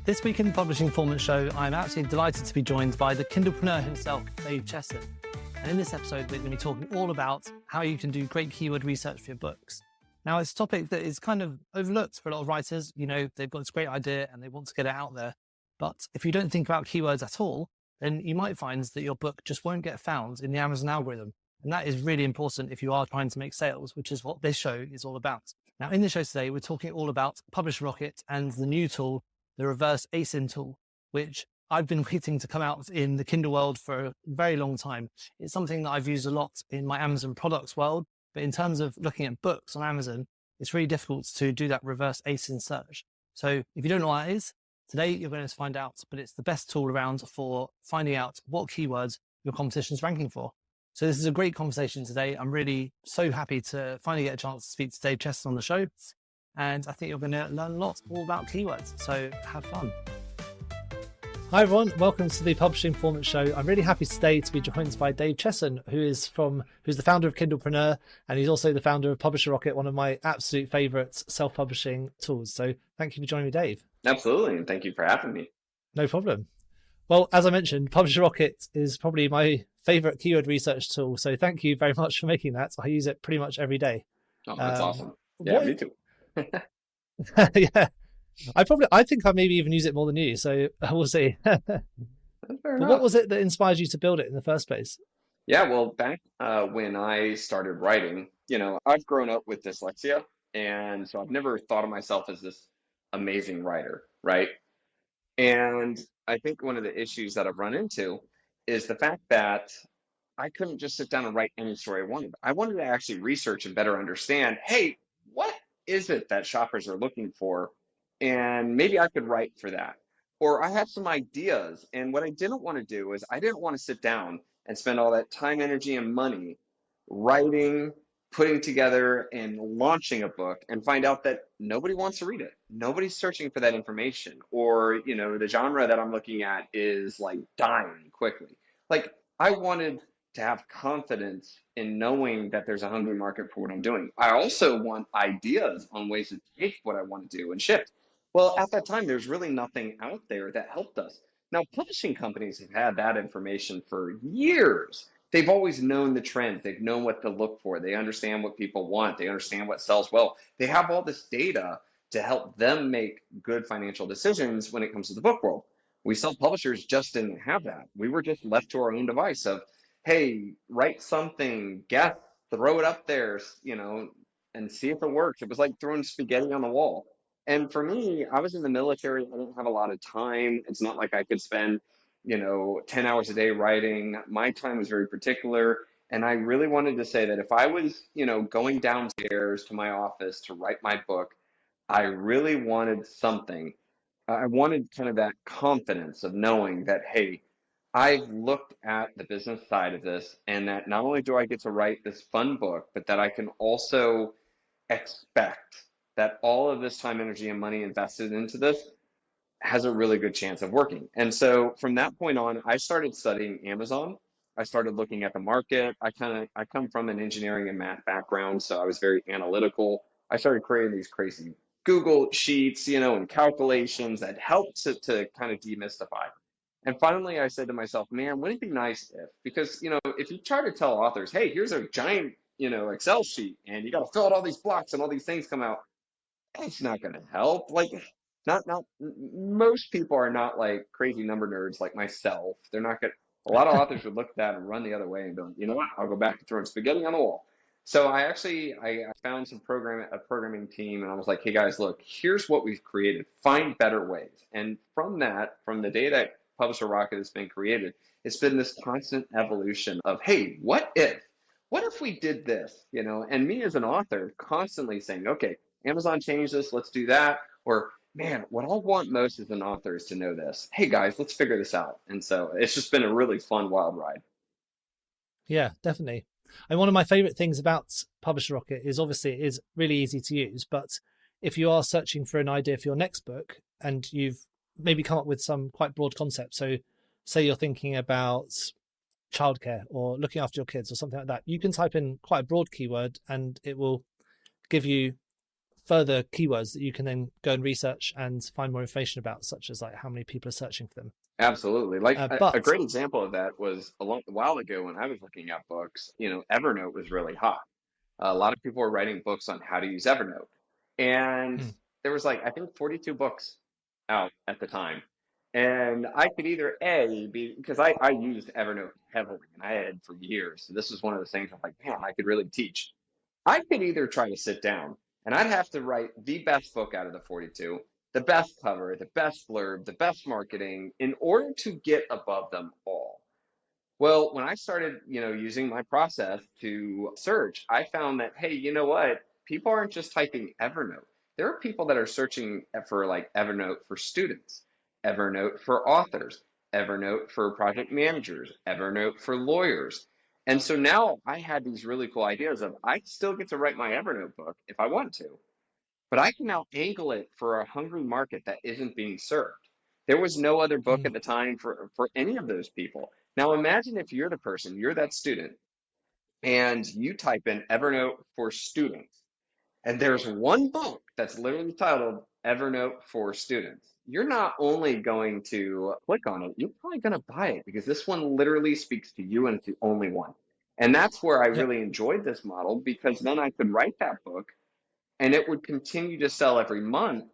This week in the Publishing Performance Show, I'm absolutely delighted to be joined by the Kindlepreneur himself, Dave Chesson. And in this episode, we're going to be talking all about how you can do great keyword research for your books. Now, it's a topic that is kind of overlooked for a lot of writers. You know, they've got this great idea and they want to get it out there. But if you don't think about keywords at all, then you might find that your book just won't get found in the Amazon algorithm. And that is really important if you are trying to make sales, which is what this show is all about. Now, in the show today, we're talking all about Publish Rocket and the new tool, the reverse ASIN tool, which I've been waiting to come out in the Kindle world for a very long time. It's something that I've used a lot in my Amazon products world, but in terms of looking at books on Amazon, it's really difficult to do that reverse ASIN search. So if you don't know what that is, today you're going to find out, but it's the best tool around for finding out what keywords your competition is ranking for. So this is a great conversation today. I'm really so happy to finally get a chance to speak to Dave Chesson on the show. And I think you're going to learn a lot all about keywords. So have fun. Hi everyone, welcome to the Publishing Performance Show. I'm really happy today to be joined by Dave Chesson, who's the founder of Kindlepreneur, and he's also the founder of Publish Rocket, one of my absolute favourite self-publishing tools. So thank you for joining me, Dave. Absolutely, and thank you for having me. No problem. Well, as I mentioned, Publish Rocket is probably my favourite keyword research tool. So thank you very much for making that. I use it pretty much every day. Oh, that's awesome. Yeah, me too. Yeah, I think I maybe even use it more than you, so we'll see. But what was it that inspired you to build it in the first place? Yeah, well, back when I started writing, I've grown up with dyslexia, and so I've never thought of myself as this amazing writer, right? And I think one of the issues that I've run into is the fact that I couldn't just sit down and write any story I wanted. I wanted to actually research and better understand, hey, what is it that shoppers are looking for? And maybe I could write for that. Or I had some ideas, and what I didn't want to do is I didn't want to sit down and spend all that time, energy, and money writing, putting together, and launching a book and find out that nobody wants to read it. Nobody's searching for that information. Or, the genre that I'm looking at is like dying quickly. Like, I wanted to have confidence in knowing that there's a hungry market for what I'm doing. I also want ideas on ways to take what I want to do and shift. Well, at that time, there's really nothing out there that helped us. Now, publishing companies have had that information for years. They've always known the trends. They've known what to look for. They understand what people want. They understand what sells well. They have all this data to help them make good financial decisions when it comes to the book world. We self-publishers just didn't have that. We were just left to our own device of, hey, write something, guess, throw it up there, and see if it works. It was like throwing spaghetti on the wall. And for me, I was in the military. I didn't have a lot of time. It's not like I could spend, 10 hours a day writing. My time was very particular. And I really wanted to say that if I was, going downstairs to my office to write my book, I really wanted something. I wanted kind of that confidence of knowing that, hey, I've looked at the business side of this, and that not only do I get to write this fun book, but that I can also expect that all of this time, energy, and money invested into this has a really good chance of working. And so from that point on, I started studying Amazon. I started looking at the market. I come from an engineering and math background, so I was very analytical. I started creating these crazy Google sheets, and calculations that helped to kind of demystify. And finally, I said to myself, man, wouldn't it be nice because, if you try to tell authors, hey, here's a giant, Excel sheet, and you got to fill out all these blocks and all these things come out, it's not going to help. Like, not most people are not like crazy number nerds like myself. They're not going to, a lot of authors would look at that and run the other way and go, you know what, I'll go back to throwing spaghetti on the wall. So I found a programming team, and I was like, hey guys, look, here's what we've created. Find better ways. And from the day that Publisher Rocket has been created, it's been this constant evolution of, hey, what if we did this, and me as an author constantly saying, okay, Amazon changed this, let's do that. Or, man, what I want most as an author is to know this. Hey guys, let's figure this out. And so it's just been a really fun, wild ride. Yeah, definitely. And one of my favorite things about Publisher Rocket is obviously it is really easy to use, but if you are searching for an idea for your next book and you've maybe come up with some quite broad concept, so say you're thinking about childcare or looking after your kids or something like that, you can type in quite a broad keyword and it will give you further keywords that you can then go and research and find more information about, such as like how many people are searching for them. Absolutely. Like a But great example of that was a while ago when I was looking at books, Evernote was really hot. A lot of people were writing books on how to use Evernote. And mm, there was like, I think 42 books out at the time. And I could either because I used Evernote heavily and I had for years. So this was one of those things I'm like, man, I could really teach. I could either try to sit down and I'd have to write the best book out of the 42, the best cover, the best blurb, the best marketing in order to get above them all. Well, when I started, using my process to search, I found that, hey, you know what? People aren't just typing Evernote. There are people that are searching for like Evernote for students, Evernote for authors, Evernote for project managers, Evernote for lawyers. And so now I had these really cool ideas of I still get to write my Evernote book if I want to, but I can now angle it for a hungry market that isn't being served. There was no other book mm, at the time for any of those people. Now imagine if you're the person, you're that student, and you type in Evernote for students, and there's one book that's literally titled Evernote for Students. You're not only going to click on it, you're probably going to buy it because this one literally speaks to you and it's the only one. And that's where I yep. really enjoyed this model because then I could write that book and it would continue to sell every month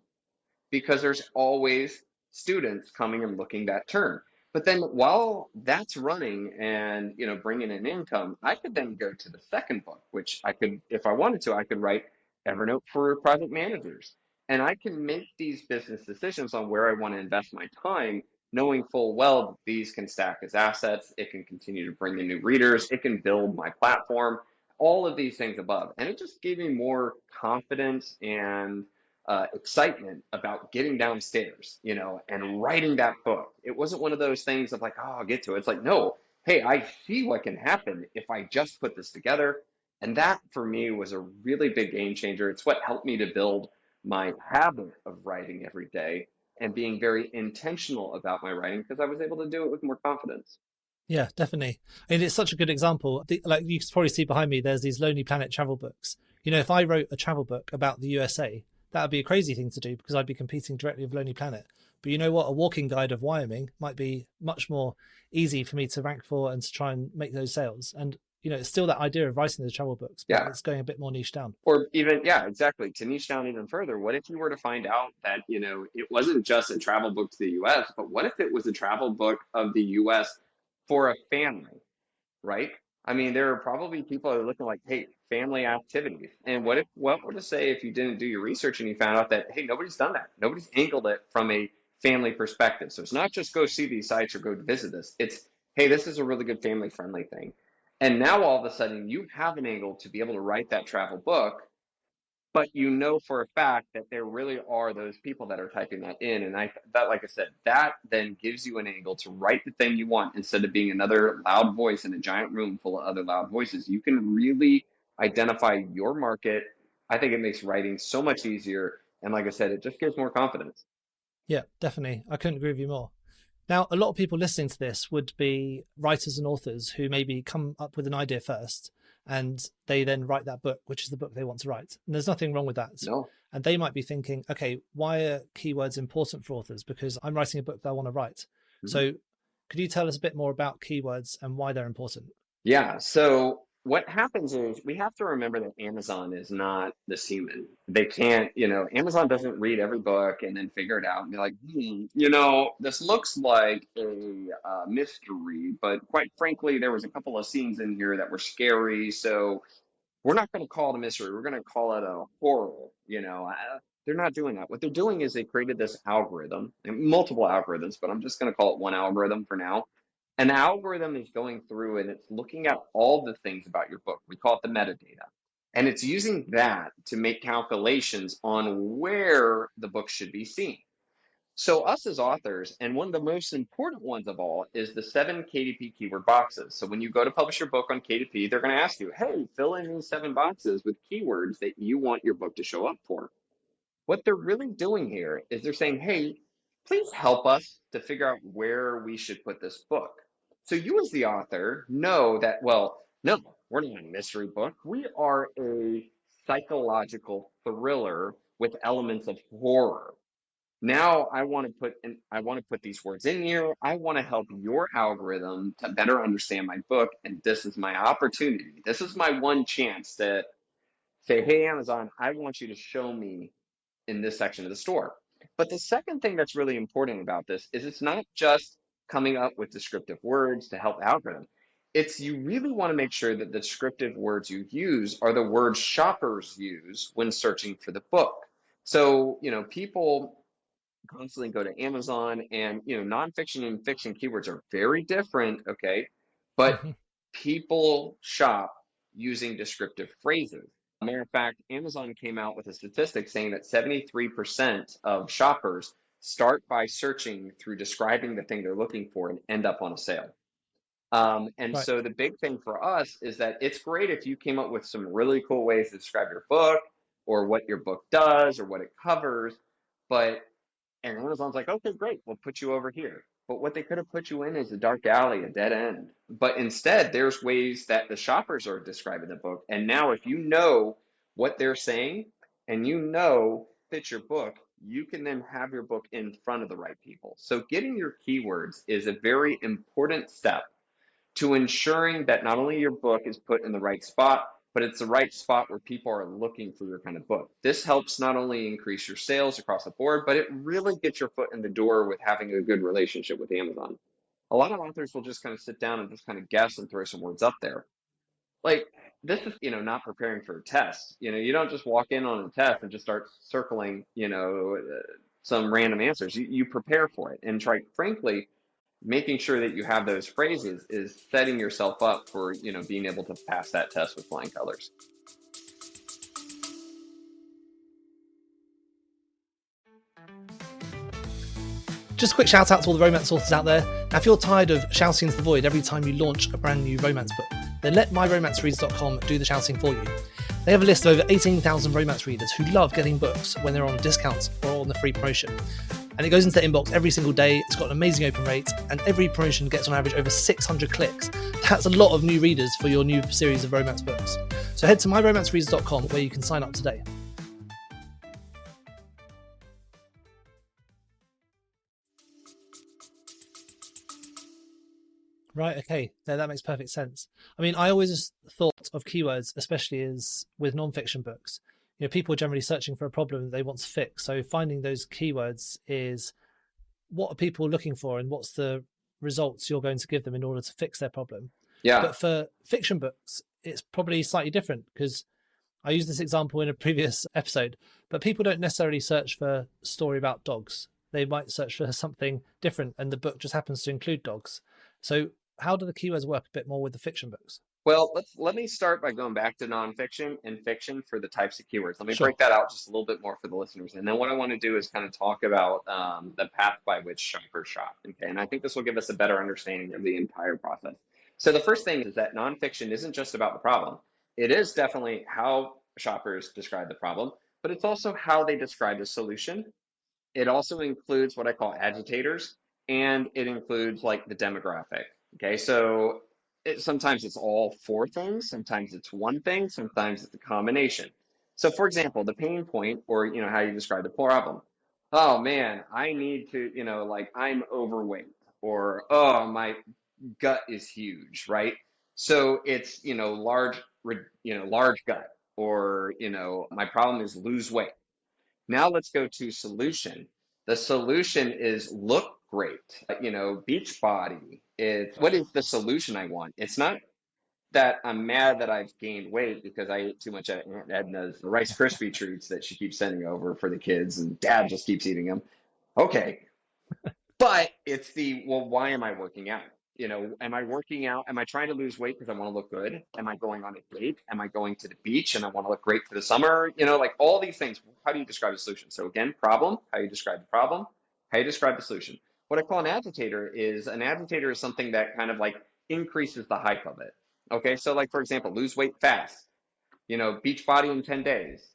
because there's always students coming and looking that term. But then while that's running and bringing in income, I could then go to the second book, which I could, if I wanted to, I could write Evernote for project managers, and I can make these business decisions on where I want to invest my time, knowing full well that these can stack as assets. It can continue to bring in new readers. It can build my platform. All of these things above, and it just gave me more confidence and excitement about getting downstairs, and writing that book. It wasn't one of those things of like, oh, I'll get to it. It's like, no, hey, I see what can happen if I just put this together. And that for me was a really big game changer. It's what helped me to build my habit of writing every day and being very intentional about my writing because I was able to do it with more confidence. Yeah, definitely. And it's such a good example. Like you can probably see behind me, there's these Lonely Planet travel books. If I wrote a travel book about the USA, that would be a crazy thing to do because I'd be competing directly with Lonely Planet. But you know what? A walking guide of Wyoming might be much more easy for me to rank for and to try and make those sales. And it's still that idea of writing the travel books, but Yeah. it's going a bit more niche down. Or even, yeah, exactly. To niche down even further, what if you were to find out that, it wasn't just a travel book to the US, but what if it was a travel book of the US for a family, right? I mean, there are probably people that are looking like, hey, family activities. And what would it say if you didn't do your research and you found out that, hey, nobody's done that. Nobody's angled it from a family perspective. So it's not just go see these sites or go visit this. It's, hey, this is a really good family friendly thing. And now all of a sudden you have an angle to be able to write that travel book, but you know for a fact that there really are those people that are typing that in. And like I said, that then gives you an angle to write the thing you want instead of being another loud voice in a giant room full of other loud voices. You can really identify your market. I think it makes writing so much easier. And like I said, it just gives more confidence. Yeah, definitely. I couldn't agree with you more. Now, a lot of people listening to this would be writers and authors who maybe come up with an idea first and they then write that book, which is the book they want to write. And there's nothing wrong with that. No. And they might be thinking, okay, why are keywords important for authors? Because I'm writing a book that I want to write. Mm-hmm. So could you tell us a bit more about keywords and why they're important? Yeah. So what happens is we have to remember that Amazon is not this human. They can't, Amazon doesn't read every book and then figure it out and be like, this looks like a mystery, but quite frankly, there was a couple of scenes in here that were scary. So we're not going to call it a mystery. We're going to call it a horror. They're not doing that. What they're doing is they created this algorithm, and multiple algorithms, but I'm just going to call it one algorithm for now. An algorithm is going through and it's looking at all the things about your book. We call it the metadata. And it's using that to make calculations on where the book should be seen. So us as authors, and one of the most important ones of all is the 7 KDP keyword boxes. So when you go to publish your book on KDP, they're going to ask you, hey, fill in these 7 boxes with keywords that you want your book to show up for. What they're really doing here is they're saying, hey, please help us to figure out where we should put this book. So you as the author know that, well, no, we're not a mystery book. We are a psychological thriller with elements of horror. Now I want to put these words in here. I want to help your algorithm to better understand my book, and this is my opportunity. This is my one chance to say, hey, Amazon, I want you to show me in this section of the store. But the second thing that's really important about this is it's not just coming up with descriptive words to help the algorithm. It's you really want to make sure that the descriptive words you use are the words shoppers use when searching for the book. So, people constantly go to Amazon, and nonfiction and fiction keywords are very different, okay? But Mhm. people shop using descriptive phrases. Matter of fact, Amazon came out with a statistic saying that 73% of shoppers start by searching through describing the thing they're looking for and end up on a sale. And Right. so the big thing for us is that it's great if you came up with some really cool ways to describe your book or what your book does or what it covers, but and Amazon's like, okay, great, we'll put you over here. But what they could have put you in is a dark alley, a dead end. But instead, there's ways that the shoppers are describing the book. And now, if you know what they're saying and you know fits your book, you can then have your book in front of the right people. So, getting your keywords is a very important step to ensuring that not only your book is put in the right spot, but it's the right spot where people are looking for your kind of book. This helps not only increase your sales across the board, but it really gets your foot in the door with having a good relationship with Amazon. A lot of authors will just kind of sit down and just kind of guess and throw some words up there. Like this is, not preparing for a test. You don't just walk in on a test and just start circling, some random answers. You prepare for it and try, frankly, making sure that you have those phrases is setting yourself up for being able to pass that test with flying colors. Just a quick shout out to all the romance authors out there. Now, if you're tired of shouting into the void every time you launch a brand new romance book, then let myromancereaders.com do the shouting for you. They have a list of over 18,000 romance readers who love getting books when they're on discounts or on the free promotion. And it goes into their inbox every single day. It's got an amazing open rate, and every promotion gets on average over 600 clicks. That's a lot of new readers for your new series of romance books. So head to myromancereaders.com where you can sign up today. Right, okay. No, that makes perfect sense. I mean, I always thought of keywords, especially as with non-fiction books. People are generally searching for a problem that they want to fix. So finding those keywords is what are people looking for and what's the results you're going to give them in order to fix their problem. Yeah. But for fiction books, it's probably slightly different because I used this example in a previous episode, but people don't necessarily search for a story about dogs. They might search for something different, and the book just happens to include dogs. So how do the keywords work a bit more with the fiction books? Well, let me start by going back to nonfiction and fiction for the types of keywords. Let me Sure. break that out just a little bit more for the listeners, and then what I want to do is kind of talk about the path by which shoppers shop. Okay, and I think this will give us a better understanding of the entire process. So the first thing is that nonfiction isn't just about the problem. It is definitely how shoppers describe the problem, but it's also how they describe the solution. It also includes what I call agitators, and it includes like the demographic. Okay, so sometimes it's all four things, sometimes it's one thing, sometimes it's a combination. So, for example, the pain point, or how you describe the problem. Oh man, I need to, like I'm overweight, or oh my gut is huge, right? So it's large gut, or my problem is lose weight. Now let's go to solution. The solution is look great. Beach body. It's what is the solution I want? It's not that I'm mad that I've gained weight because I ate too much at Aunt Edna's Rice Krispie treats that she keeps sending over for the kids, and Dad just keeps eating them. Okay, but it's well, why am I working out? Am I working out? Am I trying to lose weight because I want to look good? Am I going on a date? Am I going to the beach and I want to look great for the summer? Like all these things. How do you describe a solution? So again, problem, how you describe the problem, how you describe the solution. What I call an agitator is something that kind of like increases the hype of it. Okay, so like for example, lose weight fast, beach body in 10 days,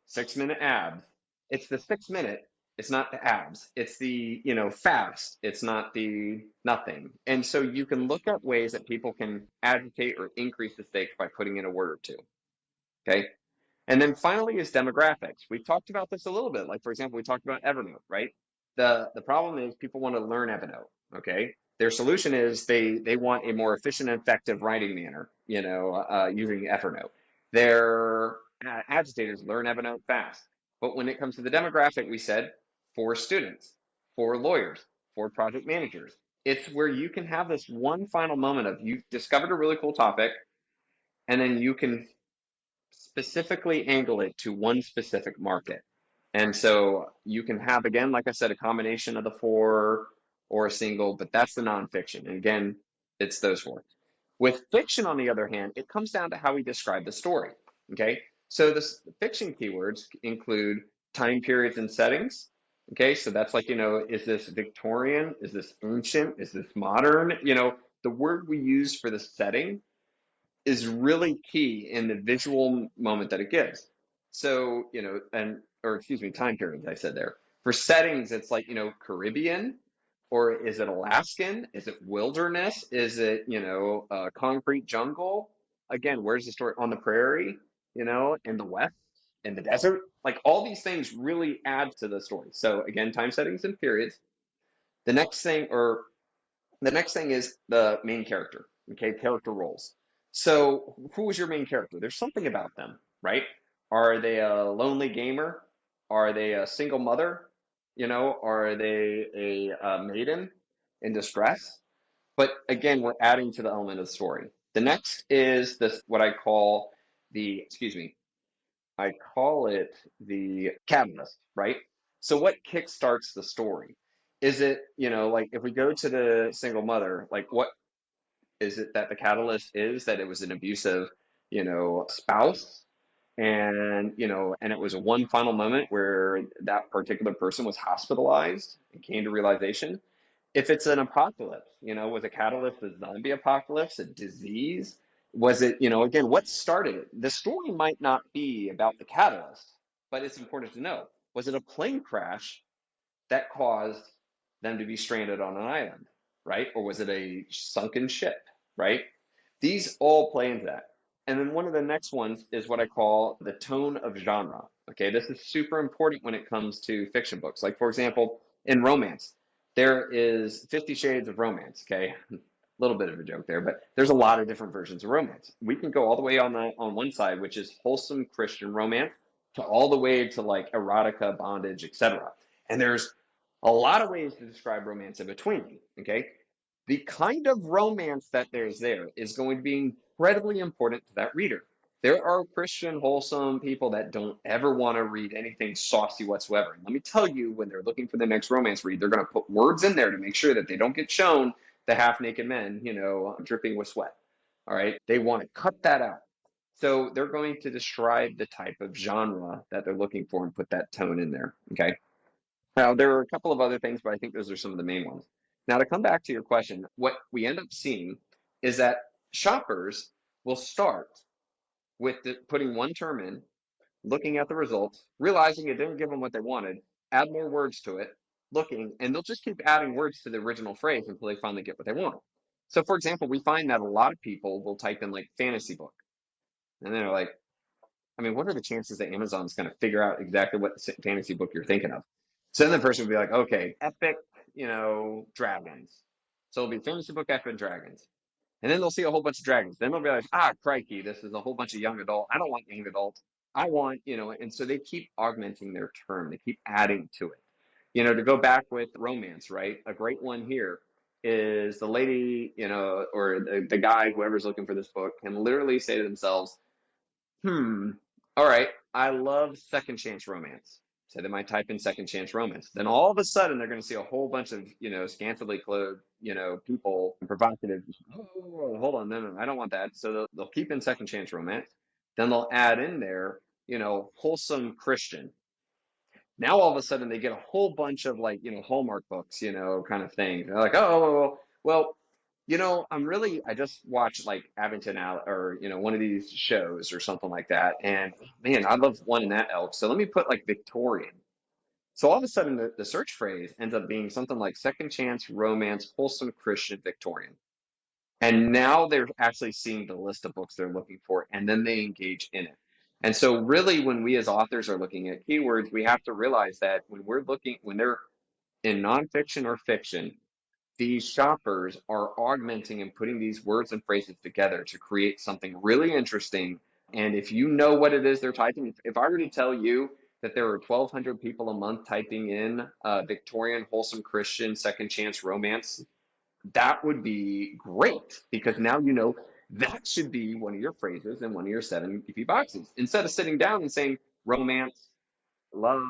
6 minute abs. It's the 6 minute, it's not the abs. It's the, fast. It's not the nothing. And so you can look at ways that people can agitate or increase the stakes by putting in a word or two. Okay. And then finally is demographics. We've talked about this a little bit. Like, for example, we talked about Evernote, right? The problem is people want to learn Evernote, okay? Their solution is they want a more efficient and effective writing manner, using Evernote. Their agitators learn Evernote fast. But when it comes to the demographic, we said for students, for lawyers, for project managers, it's where you can have this one final moment of you've discovered a really cool topic, and then you can specifically angle it to one specific market. And so you can have, again, like I said, a combination of the four or a single, but that's the nonfiction. And again, it's those four. With fiction, on the other hand, it comes down to how we describe the story. Okay. So the fiction keywords include time periods and settings. Okay. So that's like, is this Victorian? Is this ancient? Is this modern? The word we use for the setting is really key in the visual moment that it gives. So, or excuse me, time periods, I said there. For settings, it's like, Caribbean, or is it Alaskan? Is it wilderness? Is it, concrete jungle? Again, where's the story? On the prairie, in the West, in the desert? Like all these things really add to the story. So again, time settings and periods. The next thing, or the next thing is the main character, okay, character roles. So who is your main character? There's something about them, right? Are they a lonely gamer? Are they a single mother? Are they a maiden in distress? But again, we're adding to the element of the story. The next is this, what I call I call it the catalyst, right? So what kickstarts the story? Is it, like if we go to the single mother, like what is it that the catalyst is that it was an abusive, spouse? And it was a one final moment where that particular person was hospitalized and came to realization. If it's an apocalypse, was a catalyst a zombie apocalypse, a disease? Was it, again, what started it? The story might not be about the catalyst, but it's important to know. Was it a plane crash that caused them to be stranded on an island, right? Or was it a sunken ship, right? These all play into that. And then one of the next ones is what I call the tone of genre. Okay, this is super important when it comes to fiction books. Like, for example, in romance, there is 50 Shades of Romance. Okay, a little bit of a joke there, but there's a lot of different versions of romance. We can go all the way on one side, which is wholesome Christian romance, to all the way to like erotica, bondage, etc. And there's a lot of ways to describe romance in between. Okay, the kind of romance that there's there is going to be incredibly important to that reader. There are Christian, wholesome people that don't ever want to read anything saucy whatsoever. And let me tell you, when they're looking for the next romance read, they're going to put words in there to make sure that they don't get shown the half naked men, dripping with sweat. All right. They want to cut that out. So they're going to describe the type of genre that they're looking for and put that tone in there. Okay. Now, there are a couple of other things, but I think those are some of the main ones. Now, to come back to your question, what we end up seeing is that shoppers will start with putting one term in, looking at the results, realizing it didn't give them what they wanted, add more words to it, looking, and they'll just keep adding words to the original phrase until they finally get what they want. So, for example, we find that a lot of people will type in like fantasy book, and they're like, I mean, what are the chances that Amazon's going to figure out exactly what fantasy book you're thinking of? So then the person would be like, okay, epic, dragons. So it'll be fantasy book, epic dragons. And then they'll see a whole bunch of dragons. Then they'll be like, crikey, this is a whole bunch of young adult. I don't want young adult. I want, and so they keep augmenting their term. They keep adding to it. To go back with romance, right? A great one here is the lady, or the guy, whoever's looking for this book, can literally say to themselves, all right, I love second chance romance. So they might type in second chance romance. Then all of a sudden they're going to see a whole bunch of, scantily clothed, people provocative. Oh, hold on, no, I don't want that. So they'll keep in second chance romance. Then they'll add in there, wholesome Christian. Now all of a sudden they get a whole bunch of like, Hallmark books, kind of thing. They're like, oh, well, I just watched like Abington or, one of these shows or something like that. And man, I love one in that elk. So let me put like Victorian. So all of a sudden the search phrase ends up being something like second chance romance, wholesome Christian Victorian. And now they're actually seeing the list of books they're looking for, and then they engage in it. And so really when we as authors are looking at keywords, we have to realize that when they're in nonfiction or fiction, these shoppers are augmenting and putting these words and phrases together to create something really interesting. And if you know what it is they're typing, if I were to tell you that there are 1,200 people a month typing in Victorian, wholesome Christian, second chance romance, that would be great because now you know that should be one of your phrases in one of your 7 boxes. Instead of sitting down and saying romance, love,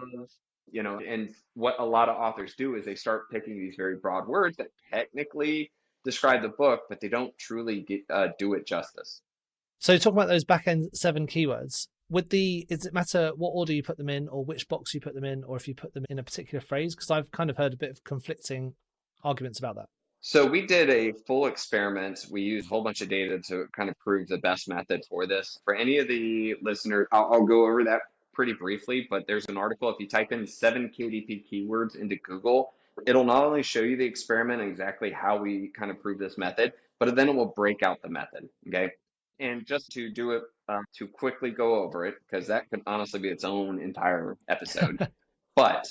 and what a lot of authors do is they start picking these very broad words that technically describe the book, but they don't truly do it justice. So talk about those back end 7 keywords. Does it matter what order you put them in, or which box you put them in, or if you put them in a particular phrase? Because I've kind of heard a bit of conflicting arguments about that. So we did a full experiment. We used a whole bunch of data to kind of prove the best method for this. For any of the listeners, I'll go over that pretty briefly, but there's an article. If you type in 7 KDP keywords into Google, it'll not only show you the experiment and exactly how we kind of prove this method, but then it will break out the method. Okay. And just to do it, to quickly go over it, because that could honestly be its own entire episode. But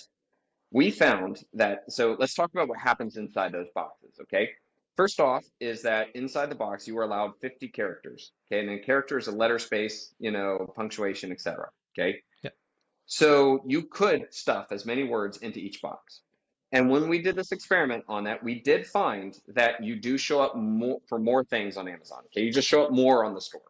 we found that, so let's talk about what happens inside those boxes, okay? First off is that inside the box, you are allowed 50 characters, okay? And then characters, a letter space, punctuation, etc., okay? Yeah. So you could stuff as many words into each box. And when we did this experiment on that, we did find that you do show up more for more things on Amazon, okay? You just show up more on the store.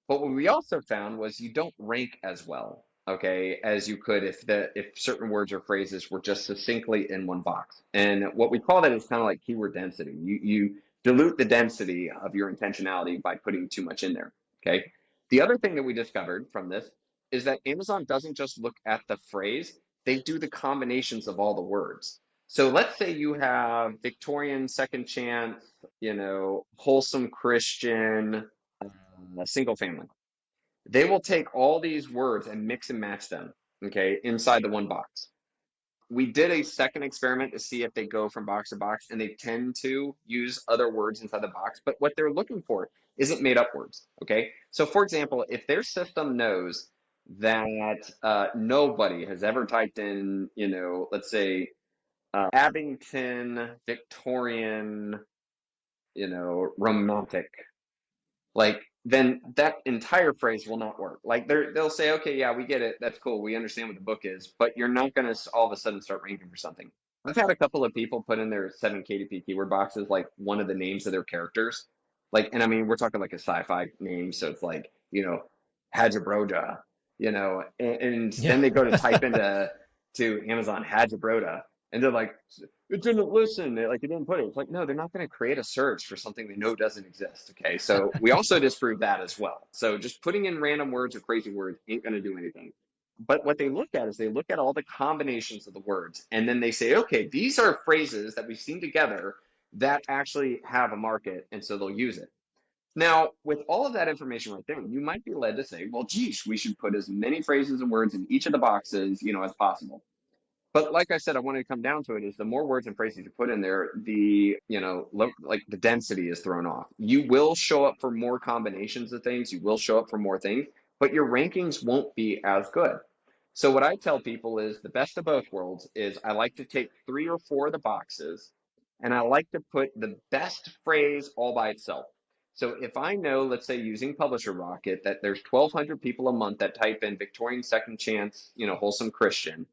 But what we also found was you don't rank as well, okay, as you could if certain words or phrases were just succinctly in one box. And what we call that is kind of like keyword density. You dilute the density of your intentionality by putting too much in there, okay? The other thing that we discovered from this is that Amazon doesn't just look at the phrase, they do the combinations of all the words. So let's say you have Victorian second chance, wholesome Christian, a single family. They will take all these words and mix and match them, okay, inside the one box. We did a second experiment to see if they go from box to box, and they tend to use other words inside the box, but what they're looking for isn't made up words, okay? So, for example, if their system knows that nobody has ever typed in, let's say, Abington, Victorian, romantic, like then that entire phrase will not work. Like they'll say, okay, yeah, we get it, that's cool, we understand what the book is, but you're not going to all of a sudden start ranking for something. I've had a couple of people put in their 7 KDP keyword boxes like one of the names of their characters, like, and I mean we're talking like a sci-fi name, so it's like Hadjibroda, and Yeah. then they go to type into Amazon Hadjibroda, and they're like, it didn't listen. It didn't put it. It's like, no, they're not going to create a search for something they know doesn't exist. Okay. So we also disprove that as well. So just putting in random words or crazy words ain't going to do anything. But what they look at is they look at all the combinations of the words and then they say, okay, these are phrases that we've seen together that actually have a market. And so they'll use it. Now, with all of that information right there, you might be led to say, well, geez, we should put as many phrases and words in each of the boxes, as possible. But like I said, I wanted to come down to it is the more words and phrases you put in there, like the density is thrown off. You will show up for more combinations of things. You will show up for more things, but your rankings won't be as good. So what I tell people is the best of both worlds is I like to take 3 or 4 of the boxes and I like to put the best phrase all by itself. So if I know, let's say using Publisher Rocket, that there's 1,200 people a month that type in Victorian second chance, wholesome Christian,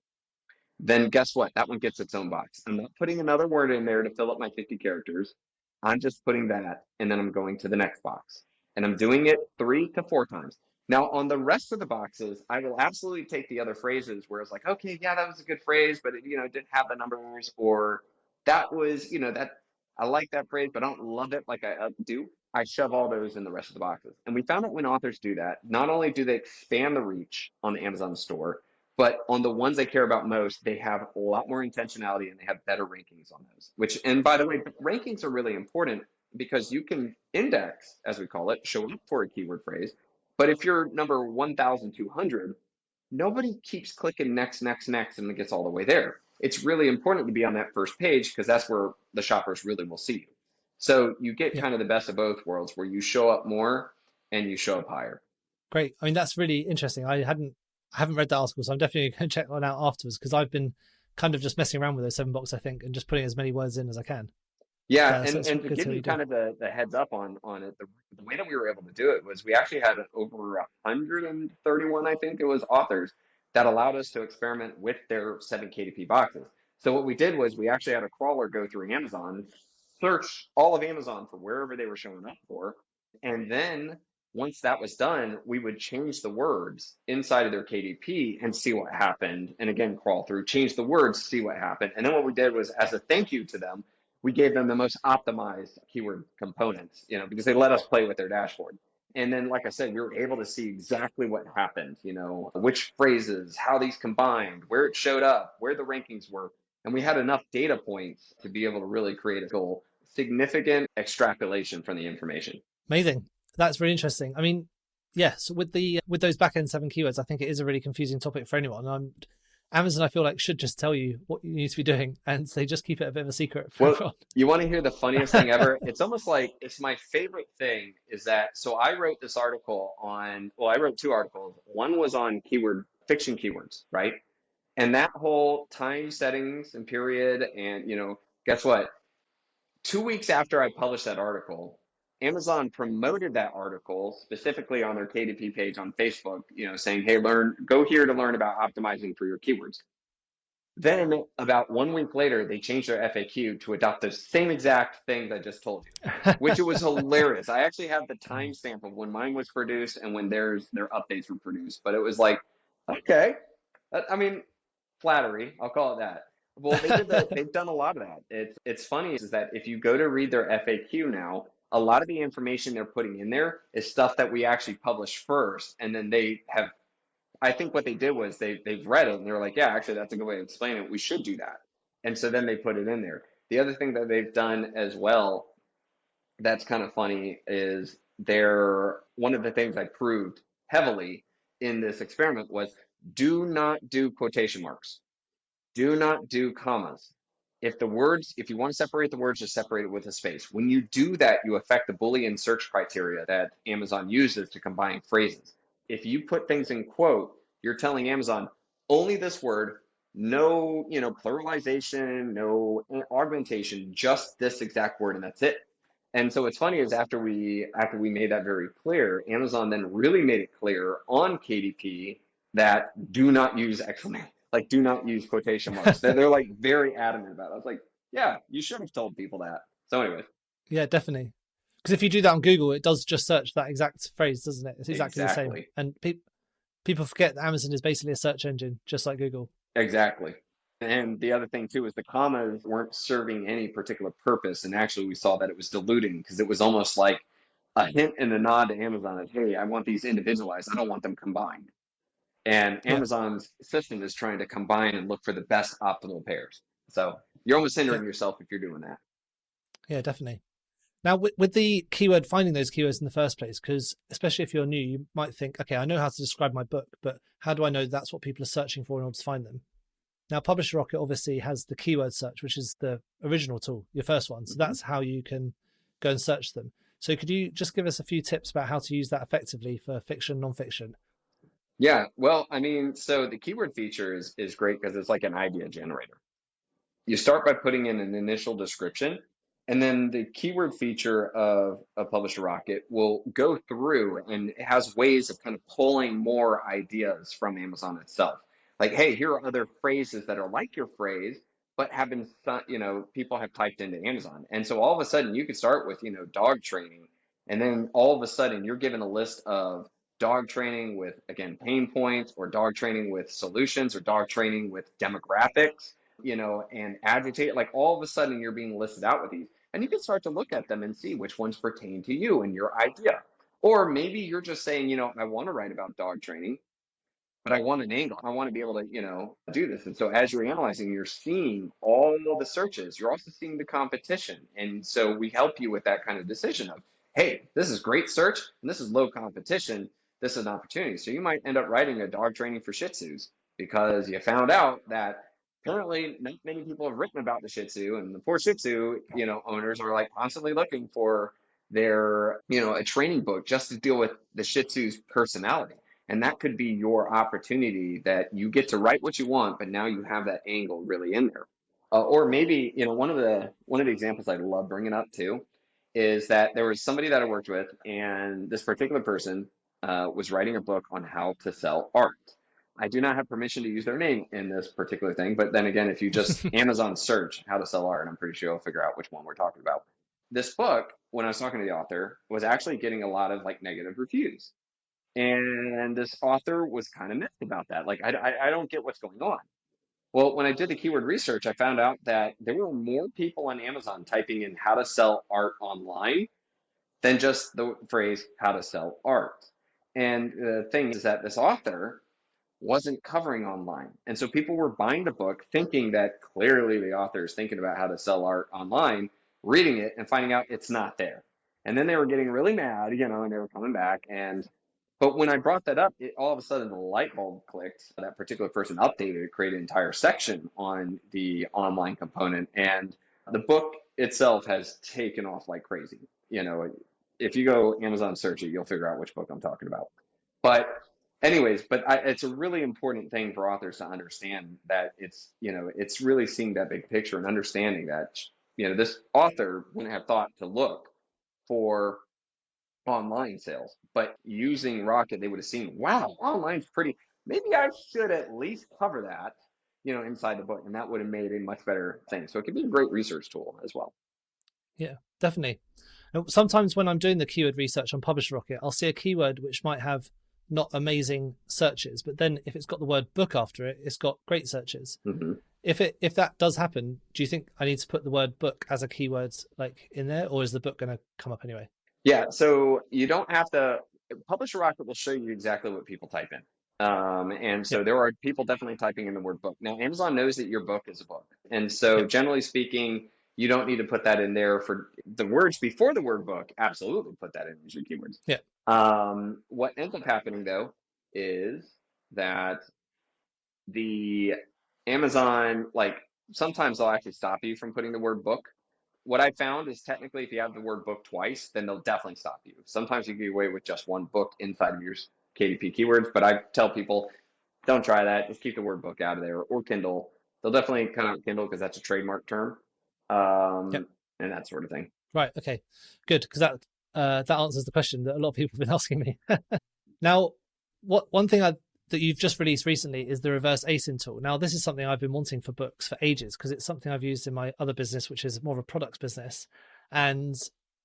then guess what? That one gets its own box. I'm not putting another word in there to fill up my 50 characters. I'm just putting that, and then I'm going to the next box. And I'm doing it 3 to 4 times. Now, on the rest of the boxes, I will absolutely take the other phrases where it's like, okay, yeah, that was a good phrase, but it, didn't have the numbers, or that was, that I like that phrase, but I don't love it like I do. I shove all those in the rest of the boxes. And we found that when authors do that, not only do they expand the reach on the Amazon store, but on the ones they care about most, they have a lot more intentionality and they have better rankings on those. And by the way, rankings are really important because you can index, as we call it, show up for a keyword phrase. But if you're number 1,200, nobody keeps clicking next, next, next, and it gets all the way there. It's really important to be on that first page because that's where the shoppers really will see you. So you get Yeah. kind of the best of both worlds where you show up more and you show up higher. Great. I mean, that's really interesting. I haven't read that article, so I'm definitely going to check one out afterwards because I've been kind of just messing around with those 7 box, I think, and just putting as many words in as I can. Yeah, So and it's and to good to give hear you you do. kind of the heads up on it, the way that we were able to do it was we actually had over 131, I think it was, authors that allowed us to experiment with their 7 KDP boxes. So what we did was we actually had a crawler go through Amazon, search all of Amazon for wherever they were showing up for, and then once that was done, we would change the words inside of their KDP and see what happened. And again, crawl through, change the words, see what happened. And then what we did was, as a thank you to them, we gave them the most optimized keyword components, because they let us play with their dashboard. And then, like I said, we were able to see exactly what happened, which phrases, how these combined, where it showed up, where the rankings were. And we had enough data points to be able to really create a goal, significant extrapolation from the information. Amazing. That's really interesting. I mean, yes, with those back end 7 keywords, I think it is a really confusing topic for anyone. Amazon, I feel like, should just tell you what you need to be doing, and they just keep it a bit of a secret for Well, everyone. you want to hear the funniest thing ever? It's almost like it's my favorite thing is that, so I wrote this article on, well, I wrote 2 articles. One was on fiction keywords, right? And that whole time settings and period, and guess what? 2 weeks after I published that article, Amazon promoted that article specifically on their KDP page on Facebook, saying, hey, go here to learn about optimizing for your keywords. Then about 1 week later, they changed their FAQ to adopt the same exact things I just told you, which it was hilarious. I actually have the timestamp of when mine was produced and when their updates were produced. But it was like, okay, I mean, flattery, I'll call it that. Well, they've done a lot of that. It's funny is that if you go to read their FAQ now, a lot of the information they're putting in there is stuff that we actually published first, and then they have, I think what they did was they've read it and they're like, yeah, actually that's a good way to explain it. We should do that. And so then they put it in there. The other thing that they've done as well that's kind of funny is one of the things I proved heavily in this experiment was do not do quotation marks. Do not do commas. If you want to separate the words, just separate it with a space. When you do that, you affect the Boolean search criteria that Amazon uses to combine phrases. If you put things in quote, you're telling Amazon only this word, no, pluralization, no augmentation, just this exact word, and that's it. And so what's funny is after we made that very clear, Amazon then really made it clear on KDP that do not use exclamation, like do not use quotation marks. They're like very adamant about it. I was like, yeah, you should have told people that. So anyways, Yeah, definitely. Because if you do that on Google, it does just search that exact phrase, doesn't it? It's exactly the same. exactly. And people forget that Amazon is basically a search engine, just like Google. Exactly. And the other thing too is the commas weren't serving any particular purpose. And actually we saw that it was diluting because it was almost like a hint and a nod to Amazon of, hey, I want these individualized. I don't want them combined. And Yeah, Amazon's system is trying to combine and look for the best optimal pairs. So you're almost yeah, hindering yourself if you're doing that. yeah, definitely. Now, with the keyword, finding those keywords in the first place, because especially if you're new, you might think, okay, I know how to describe my book, but how do I know that's what people are searching for in order to find them? Now, Publisher Rocket obviously has the keyword search, which is the original tool, your first one. So Mm-hmm. that's how you can go and search them. So could you just give us a few tips about how to use that effectively for fiction, nonfiction? Yeah, well, I mean, so the keyword feature is great because it's like an idea generator. You start by putting in an initial description, and then the keyword feature of a Publisher Rocket will go through and it has ways of kind of pulling more ideas from Amazon itself. Like, hey, here are other phrases that are like your phrase, but have been, people have typed into Amazon. And so all of a sudden you could start with, dog training, and then all of a sudden you're given a list of dog training with, again, pain points, or dog training with solutions, or dog training with demographics, and agitate. Like all of a sudden you're being listed out with these. And you can start to look at them and see which ones pertain to you and your idea. Or maybe you're just saying, I want to write about dog training, but I want an angle. I want to be able to, do this. And so as you're analyzing, you're seeing all the searches. You're also seeing the competition. And so we help you with that kind of decision of, hey, this is great search and this is low competition. This is an opportunity. So you might end up writing a dog training for Shih Tzus because you found out that apparently not many people have written about the Shih Tzu, and the poor Shih Tzu, owners are like constantly looking for they're, a training book just to deal with the Shih Tzu's personality. And that could be your opportunity that you get to write what you want, but now you have that angle really in there. Or maybe, one of the examples I love bringing up too is that there was somebody that I worked with, and this particular person was writing a book on how to sell art. I do not have permission to use their name in this particular thing, but then again, if you just Amazon search how to sell art, I'm pretty sure you'll figure out which one we're talking about. This book, when I was talking to the author, was actually getting a lot of like negative reviews. And this author was kind of miffed about that. Like, I don't get what's going on. Well, when I did the keyword research, I found out that there were more people on Amazon typing in how to sell art online than just the phrase how to sell art. And the thing is that this author wasn't covering online. And so people were buying the book thinking that clearly the author is thinking about how to sell art online, reading it and finding out it's not there. And then they were getting really mad, and they were coming back. But when I brought that up, all of a sudden the light bulb clicked. That particular person updated it, created an entire section on the online component. And the book itself has taken off like crazy. If you go Amazon search it, you'll figure out which book I'm talking about. But anyways, it's a really important thing for authors to understand that it's really seeing that big picture and understanding that, this author wouldn't have thought to look for online sales, but using Rocket, they would have seen, wow, online's pretty. Maybe I should at least cover that, inside the book, and that would have made a much better thing. So it could be a great research tool as well. Yeah, definitely. Sometimes when I'm doing the keyword research on Publisher Rocket, I'll see a keyword which might have not amazing searches, but then if it's got the word book after it, it's got great searches. Mm-hmm. If that does happen, do you think I need to put the word book as a keyword like in there, or is the book going to come up anyway? Yeah, so you don't have to. Publisher Rocket will show you exactly what people type in. And so Yep. there are people definitely typing in the word book. Now, Amazon knows that your book is a book. And so Yep. generally speaking, you don't need to put that in there for the words before the word book. Absolutely put that in as your keywords. Yeah. What ends up happening though is that the Amazon, like sometimes they'll actually stop you from putting the word book. What I found is technically if you have the word book twice, then they'll definitely stop you. Sometimes you can get away with just one book inside of your KDP keywords, but I tell people don't try that. Just keep the word book out of there or Kindle. They'll definitely cut out Kindle because that's a trademark term, Yep. and that sort of thing. Right. Okay. Good, because that answers the question that a lot of people have been asking me. Now, one thing that you've just released recently is the reverse ASIN tool. Now, this is something I've been wanting for books for ages because it's something I've used in my other business, which is more of a products business. And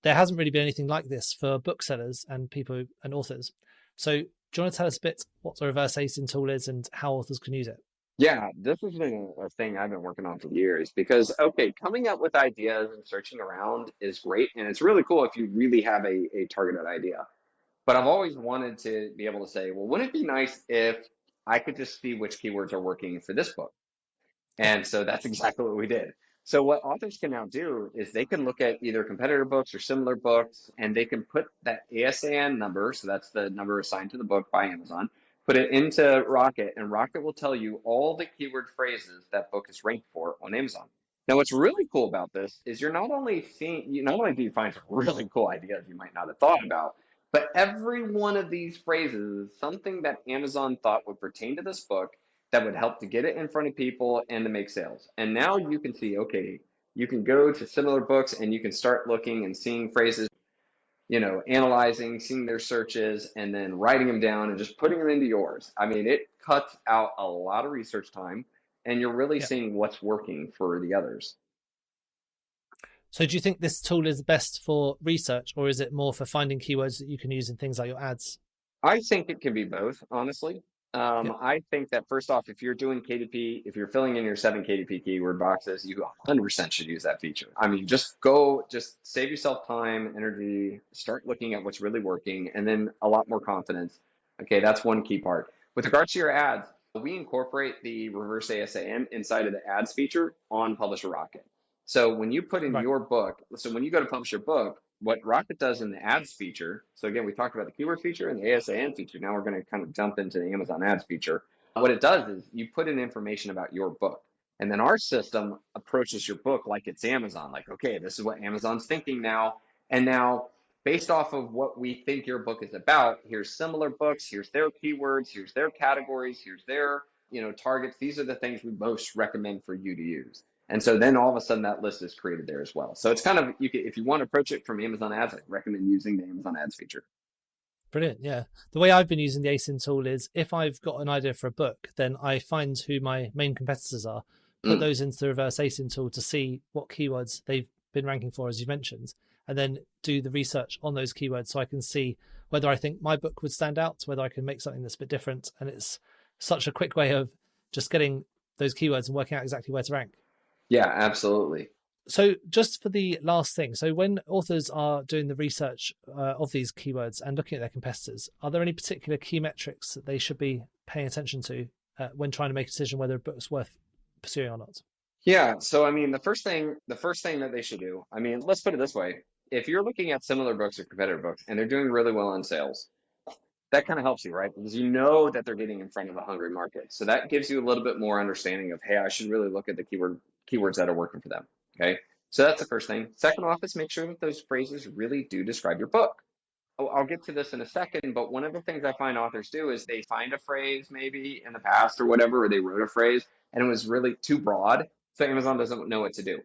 there hasn't really been anything like this for booksellers and people and authors. So do you want to tell us a bit what the reverse ASIN tool is and how authors can use it? Yeah, this has been a thing I've been working on for years because, okay, coming up with ideas and searching around is great. And it's really cool if you really have a targeted idea. But I've always wanted to be able to say, well, wouldn't it be nice if I could just see which keywords are working for this book? Yeah. And so that's exactly what we did. So what authors can now do is they can look at either competitor books or similar books, and they can put that ASIN number, so that's the number assigned to the book by Amazon, put it into Rocket, and Rocket will tell you all the keyword phrases that book is ranked for on Amazon. Now, what's really cool about this is not only do you find some really cool ideas you might not have thought about, but every one of these phrases is something that Amazon thought would pertain to this book that would help to get it in front of people and to make sales. And now you can see, okay, you can go to similar books and you can start looking and seeing phrases, analyzing, seeing their searches, and then writing them down and just putting them into yours. I mean, it cuts out a lot of research time and you're really Yeah. seeing what's working for the others. So do you think this tool is best for research, or is it more for finding keywords that you can use in things like your ads? I think it can be both, honestly. Yeah. I think that first off, if you're doing KDP, if you're filling in your 7 KDP keyword boxes, you 100% should use that feature. I mean, just save yourself time, energy, start looking at what's really working, and then a lot more confidence. Okay, that's one key part. With regards to your ads, we incorporate the reverse ASIN inside of the ads feature on Publisher Rocket. So when you put in Right. your book, so when you go to publish your book, what Rocket does in the ads feature, so again, we talked about the keyword feature and the ASIN feature. Now we're going to kind of jump into the Amazon ads feature. What it does is you put in information about your book. And then our system approaches your book like it's Amazon, like, okay, this is what Amazon's thinking now. And now based off of what we think your book is about, here's similar books, here's their keywords, here's their categories, here's their, targets. These are the things we most recommend for you to use. And so then all of a sudden that list is created there as well. So it's kind of, if you want to approach it from Amazon Ads, I recommend using the Amazon Ads feature. Brilliant. Yeah. The way I've been using the ASIN tool is if I've got an idea for a book, then I find who my main competitors are, put those into the reverse ASIN tool to see what keywords they've been ranking for, as you mentioned, and then do the research on those keywords so I can see whether I think my book would stand out, whether I can make something that's a bit different. And it's such a quick way of just getting those keywords and working out exactly where to rank. Yeah, absolutely. So just for the last thing, so when authors are doing the research of these keywords and looking at their competitors, are there any particular key metrics that they should be paying attention to when trying to make a decision whether a book's worth pursuing or not? Yeah. So, I mean, the first thing that they should do, I mean, let's put it this way. If you're looking at similar books or competitor books and they're doing really well on sales, that kind of helps you, right? Because you know that they're getting in front of a hungry market. So that gives you a little bit more understanding of, hey, I should really look at the keywords that are working for them. Okay. So that's the first thing. Second off is make sure that those phrases really do describe your book. I'll get to this in a second, but one of the things I find authors do is they find a phrase maybe in the past or whatever, or they wrote a phrase and it was really too broad. So Amazon doesn't know what to do.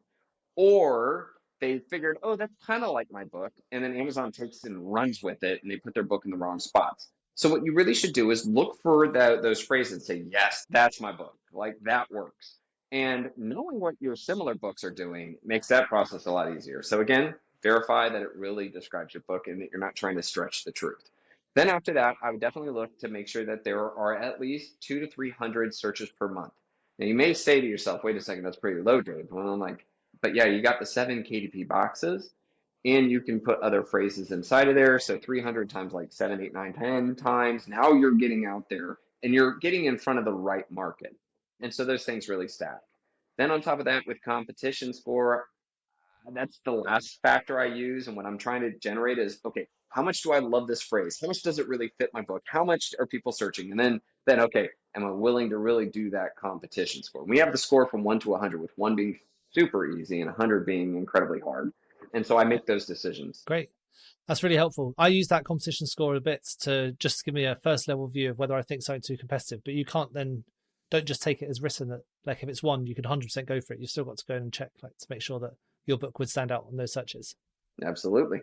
Or they figured, oh, that's kind of like my book. And then Amazon takes it and runs with it and they put their book in the wrong spots. So what you really should do is look for those phrases and say, yes, that's my book. Like that works. And knowing what your similar books are doing makes that process a lot easier. So again, verify that it really describes your book and that you're not trying to stretch the truth. Then after that, I would definitely look to make sure that there are at least 200 to 300 searches per month. Now you may say to yourself, wait a second, that's pretty low, Dave. Well, I'm like, but yeah, you got the 7 KDP boxes and you can put other phrases inside of there. So 300 times like 7, 8, 9, 10 times. Now you're getting out there and you're getting in front of the right market. And so those things really stack. Then on top of that, with competition score, that's the last factor I use. And what I'm trying to generate is, okay, how much do I love this phrase? How much does it really fit my book? How much are people searching? And then okay, am I willing to really do that competition score? We have the score from 1 to 100, with 1 being super easy and 100 being incredibly hard. And so I make those decisions. Great. That's really helpful. I use that competition score a bit to just give me a first level view of whether I think something's too competitive, but you can't then, don't just take it as written that like if it's 1, you could 100% go for it. You've still got to go and check like to make sure that your book would stand out on those searches. Absolutely.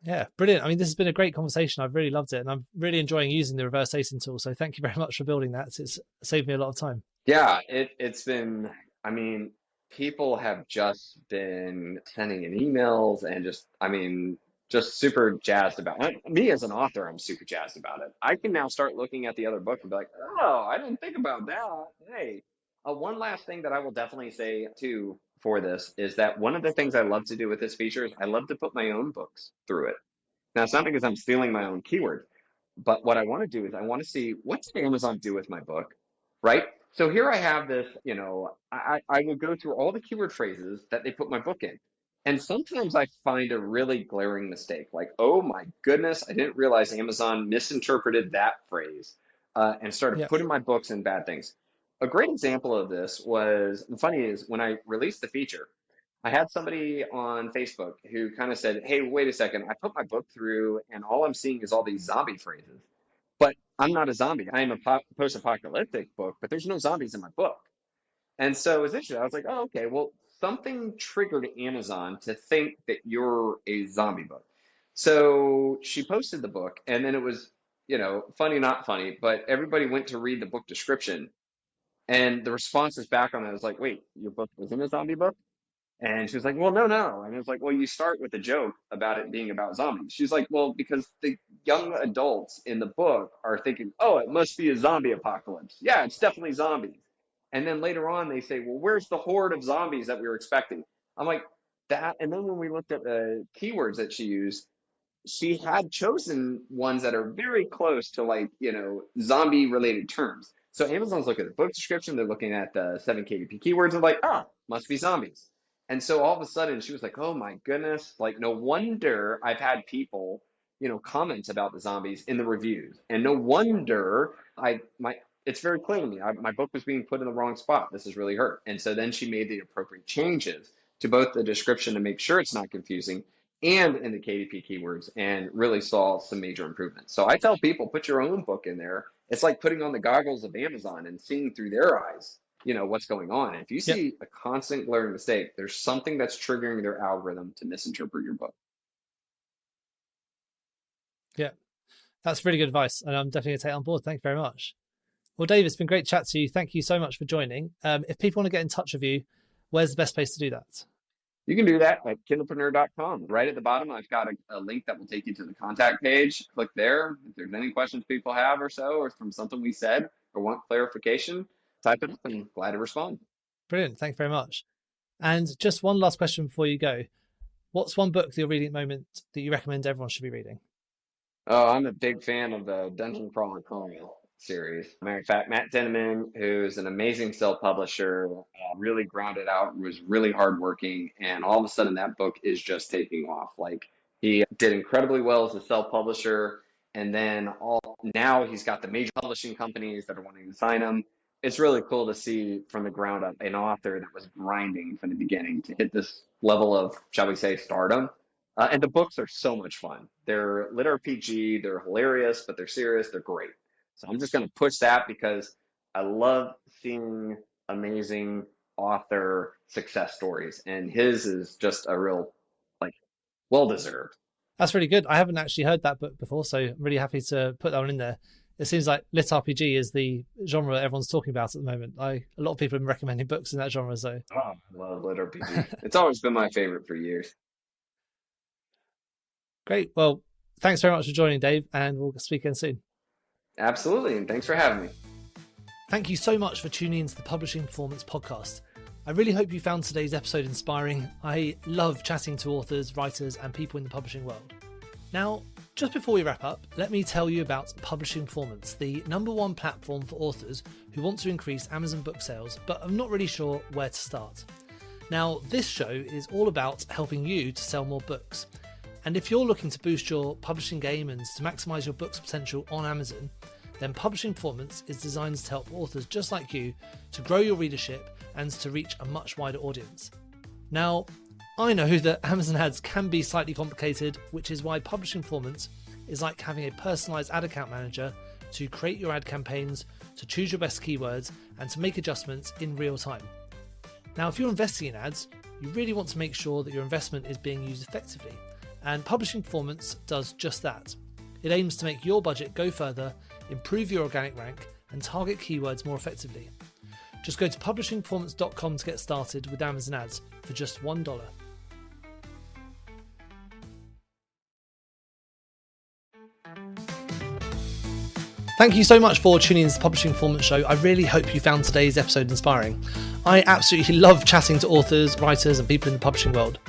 Yeah, brilliant. I mean, this has been a great conversation. I've really loved it and I'm really enjoying using the reverse ASIN tool. So thank you very much for building that. It's saved me a lot of time. Yeah, it's been, I mean, people have just been sending in emails and just, I mean, just super jazzed about it. Me as an author, I'm super jazzed about it. I can now start looking at the other book and be like, oh, I didn't think about that. Hey, one last thing that I will definitely say too for this is that one of the things I love to do with this feature is I love to put my own books through it. Now, it's not because I'm stealing my own keyword, but what I want to do is I want to see what did Amazon do with my book, right? So here I have this, I will go through all the keyword phrases that they put my book in. And sometimes I find a really glaring mistake, like, oh my goodness, I didn't realize Amazon misinterpreted that phrase and started Yeah. putting my books in bad things. A great example of this was, the funny is, when I released the feature, I had somebody on Facebook who kind of said, hey, wait a second, I put my book through and all I'm seeing is all these zombie phrases. But I'm not a zombie. I am a post-apocalyptic book, but there's no zombies in my book. And so it was interesting. I was like, oh, okay, well, something triggered Amazon to think that you're a zombie book. So she posted the book, and then it was, funny, not funny, but everybody went to read the book description. And the responses back on it was like, wait, your book wasn't a zombie book? And she was like, well, no, no. And it was like, well, you start with a joke about it being about zombies. She's like, well, because the young adults in the book are thinking, oh, it must be a zombie apocalypse. Yeah, it's definitely zombies. And then later on, they say, well, where's the horde of zombies that we were expecting? I'm like, that. And then when we looked at the keywords that she used, she had chosen ones that are very close to like, zombie related terms. So Amazon's looking at the book description, they're looking at the 7 KDP keywords and like, oh, must be zombies. And so all of a sudden she was like, oh my goodness, like no wonder I've had people, comment about the zombies in the reviews. And no wonder it's very clear to me. My book was being put in the wrong spot. This has really hurt. And so then she made the appropriate changes to both the description to make sure it's not confusing and in the KDP keywords and really saw some major improvements. So I tell people, put your own book in there. It's like putting on the goggles of Amazon and seeing through their eyes, what's going on. If you Yep. see a constant glaring mistake, there's something that's triggering their algorithm to misinterpret your book. Yeah, that's really good advice, and I'm definitely going to take it on board. Thank you very much. Well, Dave, it's been great to chat to you. Thank you so much for joining. If people want to get in touch with you, where's the best place to do that? You can do that at kindlepreneur.com. Right at the bottom, I've got a link that will take you to the contact page. Click there. If there's any questions people have or so, or from something we said or want clarification, type it up and glad to respond. Brilliant. Thank you very much. And just one last question before you go. What's one book that you're reading at the moment that you recommend everyone should be reading? Oh, I'm a big fan of the Dungeon Crawler Colonial series. Matter of fact, Matt Denneman, who's an amazing self-publisher, really grounded out, was really hardworking, and all of a sudden that book is just taking off. Like, he did incredibly well as a self-publisher, and then now he's got the major publishing companies that are wanting to sign him. It's really cool to see from the ground up an author that was grinding from the beginning to hit this level of, shall we say, stardom. And the books are so much fun. They're lit RPG, they're hilarious, but they're serious, they're great. So I'm just going to push that because I love seeing amazing author success stories. And his is just a real, well-deserved. That's really good. I haven't actually heard that book before, so I'm really happy to put that one in there. It seems like lit RPG is the genre everyone's talking about at the moment. A lot of people have been recommending books in that genre. So Oh, I love lit RPG. It's always been my favorite for years. Great. Well, thanks very much for joining, Dave, and we'll speak again soon. Absolutely, and thanks for having me. Thank you so much for tuning into the Publishing Performance Podcast. I really hope you found today's episode inspiring. I love chatting to authors, writers, and people in the publishing world. Now, just before we wrap up, let me tell you about Publishing Performance, the #1 platform for authors who want to increase Amazon book sales, but are not really sure where to start. Now, this show is all about helping you to sell more books. And if you're looking to boost your publishing game and to maximize your book's potential on Amazon, then Publishing Performance is designed to help authors just like you to grow your readership and to reach a much wider audience. Now, I know that Amazon ads can be slightly complicated, which is why Publishing Performance is like having a personalized ad account manager to create your ad campaigns, to choose your best keywords, and to make adjustments in real time. Now, if you're investing in ads, you really want to make sure that your investment is being used effectively. And Publishing Performance does just that. It aims to make your budget go further, improve your organic rank, and target keywords more effectively. Just go to publishingperformance.com to get started with Amazon ads for just $1. Thank you so much for tuning into the Publishing Performance Show. I really hope you found today's episode inspiring. I absolutely love chatting to authors, writers, and people in the publishing world.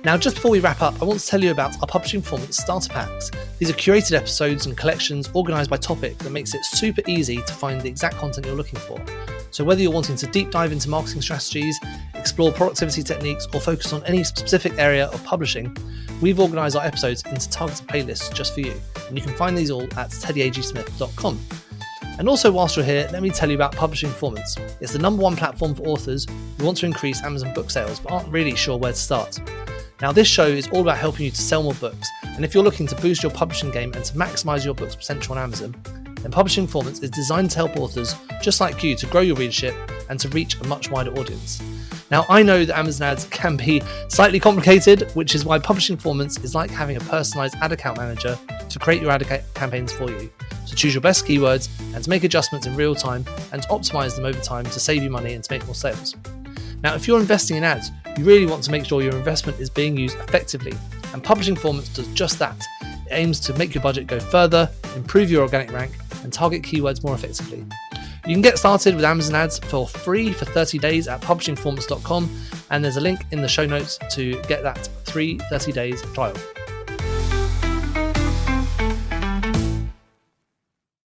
Now, just before we wrap up, I want to tell you about our Publishing Performance Starter Packs. These are curated episodes and collections organised by topic that makes it super easy to find the exact content you're looking for. So whether you're wanting to deep dive into marketing strategies, explore productivity techniques, or focus on any specific area of publishing, we've organised our episodes into targeted playlists just for you. And you can find these all at teddyagsmith.com. And also, whilst you're here, let me tell you about Publishing Performance. It's the #1 platform for authors who want to increase Amazon book sales but aren't really sure where to start. Now, this show is all about helping you to sell more books, and if you're looking to boost your publishing game and to maximise your book's potential on Amazon, then Publishing Performance is designed to help authors just like you to grow your readership and to reach a much wider audience. Now, I know that Amazon ads can be slightly complicated, which is why Publishing Performance is like having a personalised ad account manager to create your ad campaigns for you, to choose your best keywords and to make adjustments in real time and to optimise them over time to save you money and to make more sales. Now, if you're investing in ads, you really want to make sure your investment is being used effectively, and Publishing Performance does just that. It aims to make your budget go further, improve your organic rank, and target keywords more effectively. You can get started with Amazon ads for free for 30 days at publishingperformance.com, and there's a link in the show notes to get that free 30 days trial.